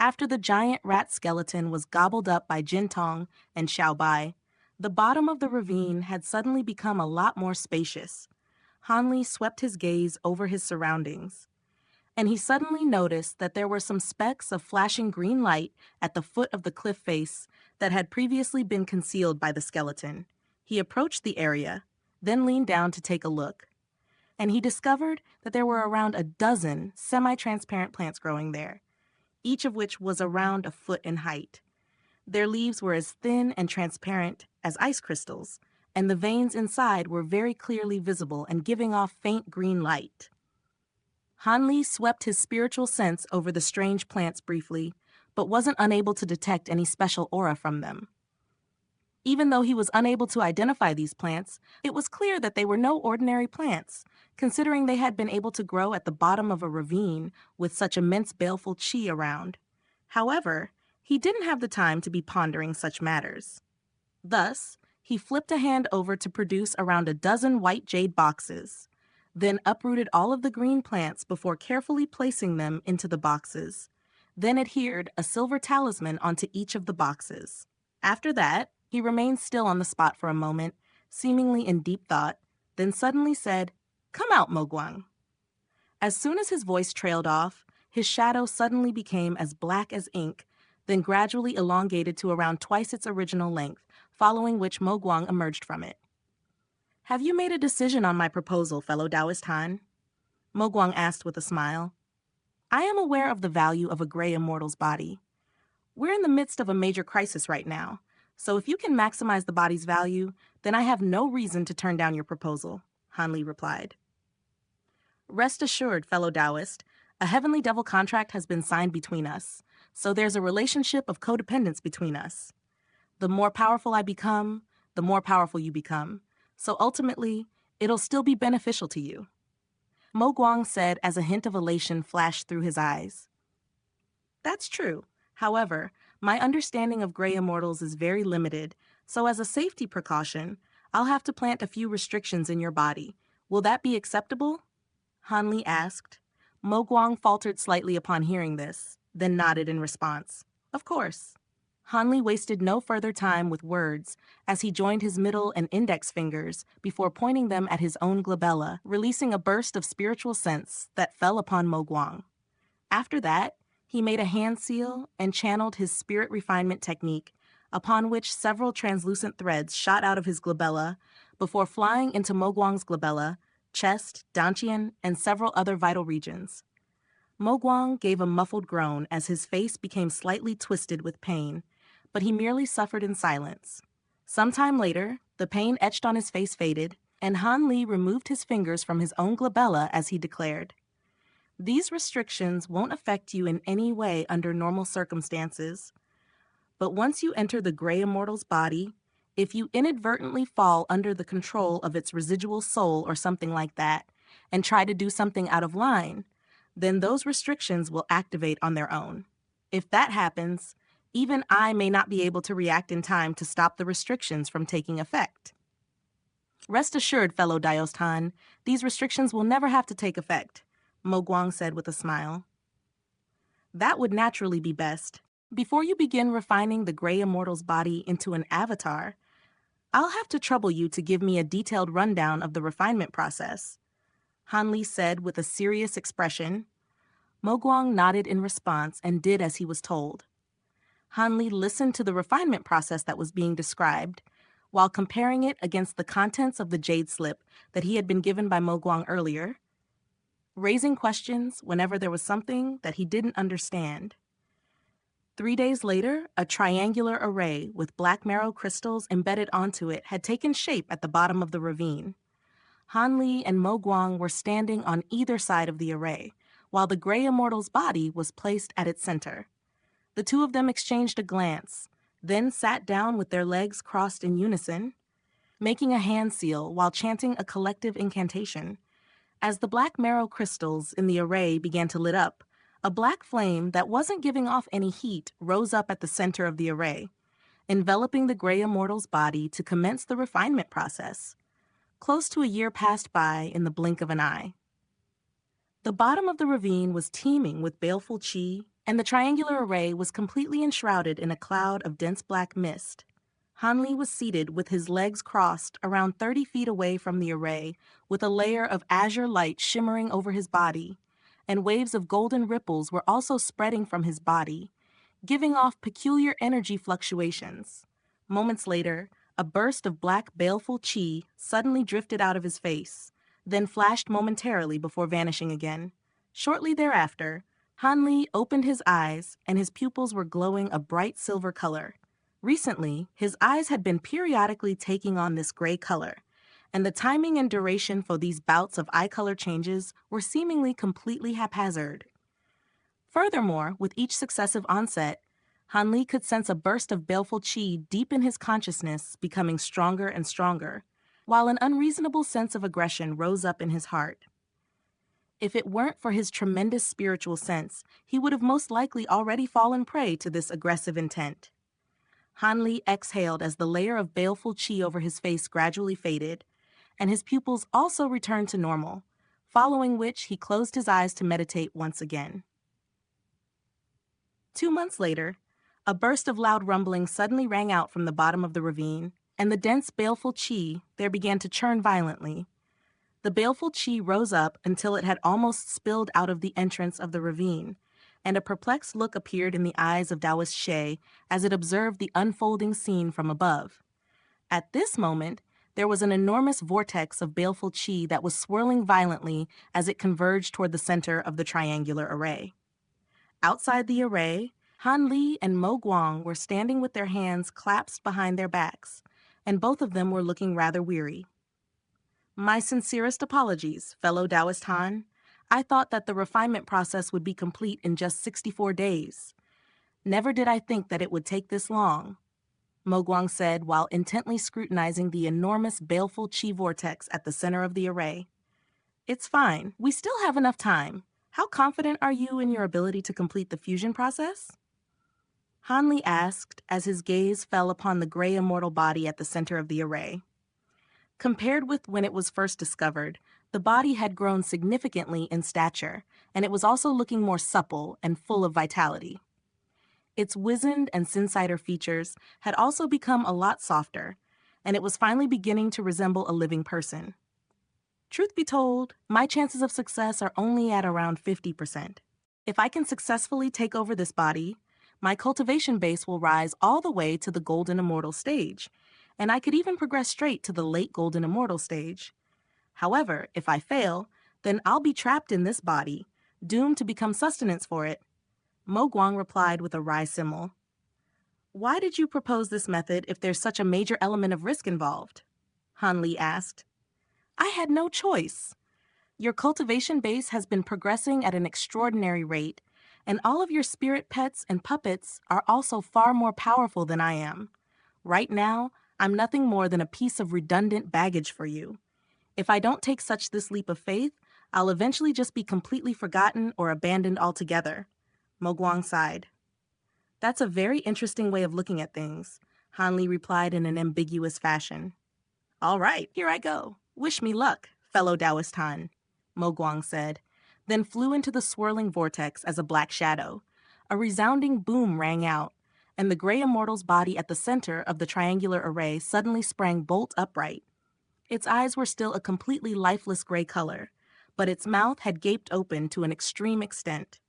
After the giant rat skeleton was gobbled up by Jintong and Xiaobai, the bottom of the ravine had suddenly become a lot more spacious. Hanli swept his gaze over his surroundings, and he suddenly noticed that there were some specks of flashing green light at the foot of the cliff face that had previously been concealed by the skeleton. He approached the area, then leaned down to take a look, and he discovered that there were around a dozen semi-transparent plants growing there, each of which was around a foot in height. Their leaves were as thin and transparent as ice crystals, and the veins inside were very clearly visible and giving off faint green light. Hanli swept his spiritual sense over the strange plants briefly, but wasn't unable to detect any special aura from them. Even though he was unable to identify these plants, it was clear that they were no ordinary plants, considering they had been able to grow at the bottom of a ravine with such immense baleful qi around. However, he didn't have the time to be pondering such matters. Thus, he flipped a hand over to produce around a dozen white jade boxes, then uprooted all of the green plants before carefully placing them into the boxes, then adhered a silver talisman onto each of the boxes. After that, he remained still on the spot for a moment, seemingly in deep thought, then suddenly said, "Come out, Moguang." As soon as his voice trailed off, his shadow suddenly became as black as ink, then gradually elongated to around twice its original length, following which Moguang emerged from it. "Have you made a decision on my proposal, fellow Taoist Han?" Moguang asked with a smile. "I am aware of the value of a gray immortal's body. We're in the midst of a major crisis right now, so if you can maximize the body's value, then I have no reason to turn down your proposal," Hanli replied. "Rest assured, fellow Taoist, a heavenly devil contract has been signed between us, so there's a relationship of codependence between us. The more powerful I become, the more powerful you become, so ultimately, it'll still be beneficial to you," Mo Guang said as a hint of elation flashed through his eyes. "That's true. However, my understanding of gray immortals is very limited, so as a safety precaution, I'll have to plant a few restrictions in your body. Will that be acceptable?" Hanli asked. Mo Guang faltered slightly upon hearing this, then nodded in response. "Of course." Hanli wasted no further time with words as he joined his middle and index fingers before pointing them at his own glabella, releasing a burst of spiritual sense that fell upon Mo Guang. After that, he made a hand seal and channeled his spirit refinement technique, upon which several translucent threads shot out of his glabella before flying into Mo Guang's glabella, chest, dantian, and several other vital regions. Mo Guang gave a muffled groan as his face became slightly twisted with pain, but he merely suffered in silence. Sometime later, the pain etched on his face faded, and Hanli removed his fingers from his own glabella as he declared, "These restrictions won't affect you in any way under normal circumstances. But once you enter the gray immortal's body, if you inadvertently fall under the control of its residual soul or something like that, and try to do something out of line, then those restrictions will activate on their own. If that happens, even I may not be able to react in time to stop the restrictions from taking effect. Rest assured, fellow Taoist Han, these restrictions will never have to take effect," Mo Guang said with a smile. "That would naturally be best. Before you begin refining the gray immortal's body into an avatar, I'll have to trouble you to give me a detailed rundown of the refinement process," Hanli said with a serious expression. Mo Guang nodded in response and did as he was told. Hanli listened to the refinement process that was being described, while comparing it against the contents of the jade slip that he had been given by Mo Guang earlier, raising questions whenever there was something that he didn't understand. 3 days later, a triangular array with black marrow crystals embedded onto it had taken shape at the bottom of the ravine. Hanli and Mo Guang were standing on either side of the array, while the gray immortal's body was placed at its center. The two of them exchanged a glance, then sat down with their legs crossed in unison, making a hand seal while chanting a collective incantation. As the black marrow crystals in the array began to lit up, a black flame that wasn't giving off any heat rose up at the center of the array, enveloping the gray immortal's body to commence the refinement process. Close to a year passed by in the blink of an eye. The bottom of the ravine was teeming with baleful qi and the triangular array was completely enshrouded in a cloud of dense black mist. Hanli was seated with his legs crossed around 30 feet away from the array, with a layer of azure light shimmering over his body, and waves of golden ripples were also spreading from his body, giving off peculiar energy fluctuations. Moments later, a burst of black baleful chi suddenly drifted out of his face, then flashed momentarily before vanishing again. Shortly thereafter, Hanli opened his eyes and his pupils were glowing a bright silver color. Recently, his eyes had been periodically taking on this gray color, and the timing and duration for these bouts of eye color changes were seemingly completely haphazard. Furthermore, with each successive onset, Hanli could sense a burst of baleful chi deep in his consciousness becoming stronger and stronger, while an unreasonable sense of aggression rose up in his heart. If it weren't for his tremendous spiritual sense, he would have most likely already fallen prey to this aggressive intent. Hanli exhaled as the layer of baleful chi over his face gradually faded, and his pupils also returned to normal, following which he closed his eyes to meditate once again. 2 months later, a burst of loud rumbling suddenly rang out from the bottom of the ravine, and the dense baleful chi there began to churn violently. The baleful chi rose up until it had almost spilled out of the entrance of the ravine, and a perplexed look appeared in the eyes of Taoist Xie as it observed the unfolding scene from above. At this moment, there was an enormous vortex of baleful chi that was swirling violently as it converged toward the center of the triangular array. Outside the array, Han Li and Mo Guang were standing with their hands clasped behind their backs, and both of them were looking rather weary. My sincerest apologies, fellow Taoist Han. I thought that the refinement process would be complete in just 64 days. Never did I think that it would take this long, Mo Guang said while intently scrutinizing the enormous baleful chi vortex at the center of the array. It's fine. We still have enough time. How confident are you in your ability to complete the fusion process? Han Li asked as his gaze fell upon the gray immortal body at the center of the array. Compared with when it was first discovered, the body had grown significantly in stature, and it was also looking more supple and full of vitality. Its wizened and sinciter features had also become a lot softer, and it was finally beginning to resemble a living person. Truth be told, my chances of success are only at around 50%. If I can successfully take over this body, my cultivation base will rise all the way to the Golden Immortal stage, and I could even progress straight to the late Golden Immortal stage. However, if I fail, then I'll be trapped in this body, doomed to become sustenance for it. Mo Guang replied with a wry simile. Why did you propose this method if there's such a major element of risk involved? Han Li asked. I had no choice. Your cultivation base has been progressing at an extraordinary rate, and all of your spirit pets and puppets are also far more powerful than I am. Right now, I'm nothing more than a piece of redundant baggage for you. If I don't take this leap of faith, I'll eventually just be completely forgotten or abandoned altogether. Mo Guang sighed. That's a very interesting way of looking at things, Han Li replied in an ambiguous fashion. All right, here I go. Wish me luck, fellow Taoist Han, Mo Guang said, then flew into the swirling vortex as a black shadow. A resounding boom rang out, and the gray immortal's body at the center of the triangular array suddenly sprang bolt upright. Its eyes were still a completely lifeless gray color, but its mouth had gaped open to an extreme extent.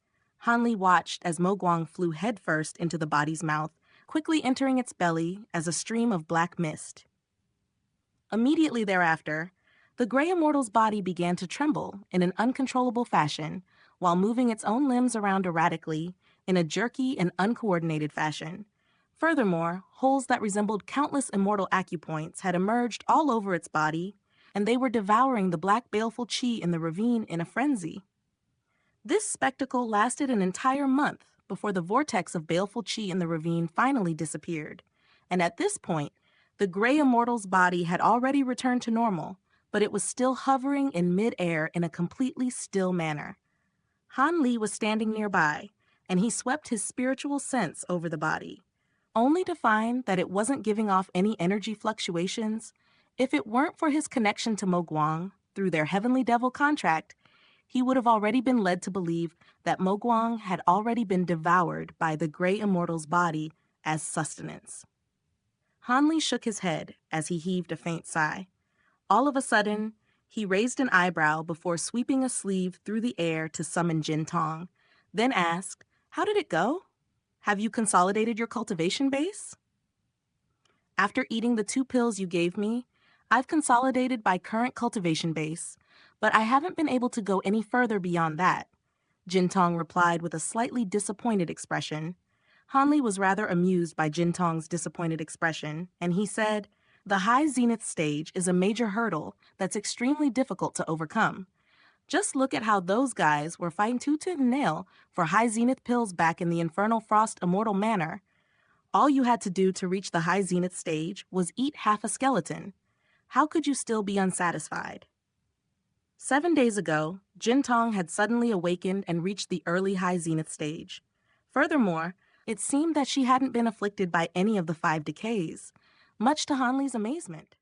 Han Li watched as Mo Guang flew headfirst into the body's mouth, quickly entering its belly as a stream of black mist. Immediately thereafter, the gray immortal's body began to tremble in an uncontrollable fashion while moving its own limbs around erratically in a jerky and uncoordinated fashion. Furthermore, holes that resembled countless immortal acupoints had emerged all over its body, and they were devouring the black baleful chi in the ravine in a frenzy. This spectacle lasted an entire month before the vortex of baleful chi in the ravine finally disappeared, and at this point, the gray immortal's body had already returned to normal, but it was still hovering in mid-air in a completely still manner. Han Li was standing nearby, and he swept his spiritual sense over the body, only to find that it wasn't giving off any energy fluctuations. If it weren't for his connection to Mo Guang through their Heavenly Devil contract, he would have already been led to believe that Mogwang had already been devoured by the gray immortal's body as sustenance. Hanli shook his head as he heaved a faint sigh. All of a sudden, he raised an eyebrow before sweeping a sleeve through the air to summon Jin Tong, then asked, "How did it go? Have you consolidated your cultivation base?" "After eating the 2 pills you gave me, I've consolidated my current cultivation base, but I haven't been able to go any further beyond that," Jin Tong replied with a slightly disappointed expression. Hanli was rather amused by Jin Tong's disappointed expression, and he said, "The high zenith stage is a major hurdle that's extremely difficult to overcome. Just look at how those guys were fighting tooth and nail for high zenith pills back in the Infernal Frost Immortal Manor. All you had to do to reach the high zenith stage was eat half a skeleton. How could you still be unsatisfied?" 7 days ago, Jin Tong had suddenly awakened and reached the early high zenith stage. Furthermore, it seemed that she hadn't been afflicted by any of the 5 decays, much to Hanli's amazement.